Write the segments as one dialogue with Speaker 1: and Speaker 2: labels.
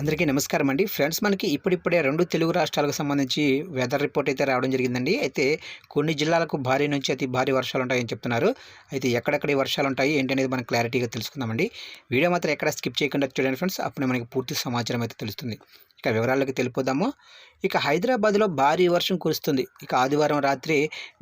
Speaker 1: అందరికీ నమస్కారం అండి. ఫ్రెండ్స్, మనకి ఇప్పుడిప్పుడే 2 తెలుగు రాష్ట్రాలకు సంబంధించి వెదర్ రిపోర్ట్ అయితే రావడం జరిగిందండి. అయితే కొన్ని జిల్లాలకు భారీ నుంచి అతి భారీ వర్షాలుంటాయని చెప్తున్నారు. అయితే ఎక్కడెక్కడ ఈ వర్షాలుంటాయి ఏంటనేది మనం క్లారిటీగా తెలుసుకుందామండి. వీడియో మాత్రం ఎక్కడ స్కిప్ చేయకుండా చూడండి ఫ్రెండ్స్. అప్పుడే మనకి పూర్తి సమాచారం అయితే తెలుస్తుంది. ఇక వివరాల్లోకి తెలిపోదాము. ఇక హైదరాబాద్లో భారీ వర్షం కురుస్తుంది. ఇక ఆదివారం రాత్రి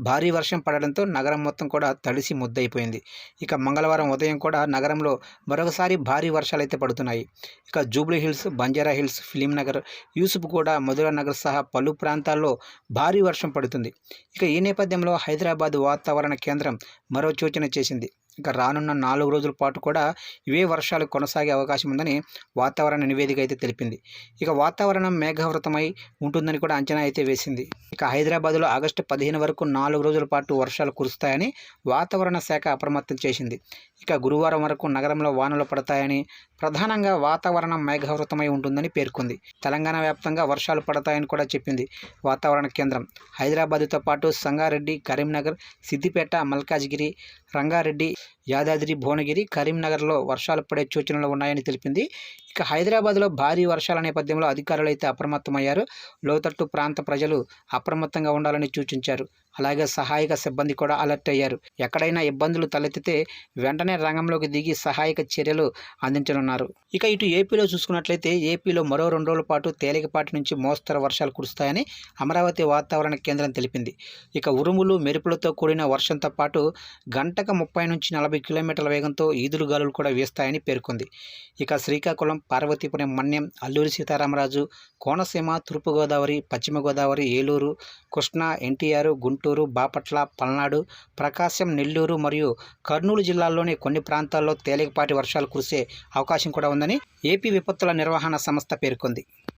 Speaker 1: భారీ వర్షం పడడంతో నగరం మొత్తం కూడా తడిసి ముద్దయిపోయింది. ఇక మంగళవారం ఉదయం కూడా నగరంలో మరొకసారి భారీ వర్షాలైతే పడుతున్నాయి. ఇక Jubilee hills, Banjara hills, film Nagar, Yusuf కూడా, మధురా నగర్ సహా పలు ప్రాంతాల్లో భారీ వర్షం పడుతుంది. ఇక ఈ నేపథ్యంలో హైదరాబాద్ వాతావరణ కేంద్రం మరో సూచన చేసింది. ఇక రానున్న 4 రోజుల పాటు కూడా ఇవే వర్షాలు కొనసాగే అవకాశం ఉందని వాతావరణ నివేదిక అయితే తెలిపింది. ఇక వాతావరణం మేఘావృతమై ఉంటుందని కూడా అంచనా అయితే వేసింది. ఇక హైదరాబాద్లో ఆగస్టు 15 వరకు 4 రోజుల పాటు వర్షాలు కురుస్తాయని వాతావరణ శాఖ అప్రమత్తం చేసింది. ఇక గురువారం వరకు నగరంలో వానలు పడతాయని, ప్రధానంగా వాతావరణం మేఘావృతమై ఉంటుందని పేర్కొంది. తెలంగాణ వ్యాప్తంగా వర్షాలు పడతాయని కూడా చెప్పింది వాతావరణ కేంద్రం. హైదరాబాద్తో పాటు సంగారెడ్డి, కరీంనగర్, సిద్దిపేట, మల్కాజ్గిరి, రంగారెడ్డి, యాదాద్రి, భువనగిరి, కరీంనగర్లో వర్షాలు పడే సూచనలు ఉన్నాయని తెలిపింది. ఇక హైదరాబాద్లో భారీ వర్షాల నేపథ్యంలో అధికారులు అయితే అప్రమత్తమయ్యారు. లోతట్టు ప్రాంత ప్రజలు అప్రమత్తంగా ఉండాలని సూచించారు. అలాగే సహాయక సిబ్బంది కూడా అలర్ట్ అయ్యారు. ఎక్కడైనా ఇబ్బందులు తలెత్తితే వెంటనే రంగంలోకి దిగి సహాయక చర్యలు అందించనున్నారు. ఇక ఇటు ఏపీలో చూసుకున్నట్లయితే ఏపీలో మరో 2 రోజుల పాటు తేలికపాటి నుంచి మోస్తరు వర్షాలు కురుస్తాయని అమరావతి వాతావరణ కేంద్రం తెలిపింది. ఇక ఉరుములు, మెరుపులతో కూడిన వర్షంతో పాటు గంటకు 30 నుంచి 40 కిలోమీటర్ల వేగంతో ఈదురు గాలులు కూడా వీస్తాయని పేర్కొంది. ఇక శ్రీకాకుళం, పార్వతీపురం, మన్యం, అల్లూరి సీతారామరాజు, కోనసీమ, తూర్పుగోదావరి, పశ్చిమ గోదావరి, ఏలూరు, కృష్ణా, ఎన్టీఆర్, గుంటూరు, బాపట్ల, పల్నాడు, ప్రకాశం, నెల్లూరు మరియు కర్నూలు జిల్లాల్లోని కొన్ని ప్రాంతాల్లో తేలికపాటి వర్షాలు కురిసే అవకాశం కూడా ఉందని ఏపీ విపత్తుల నిర్వహణ సంస్థ పేర్కొంది.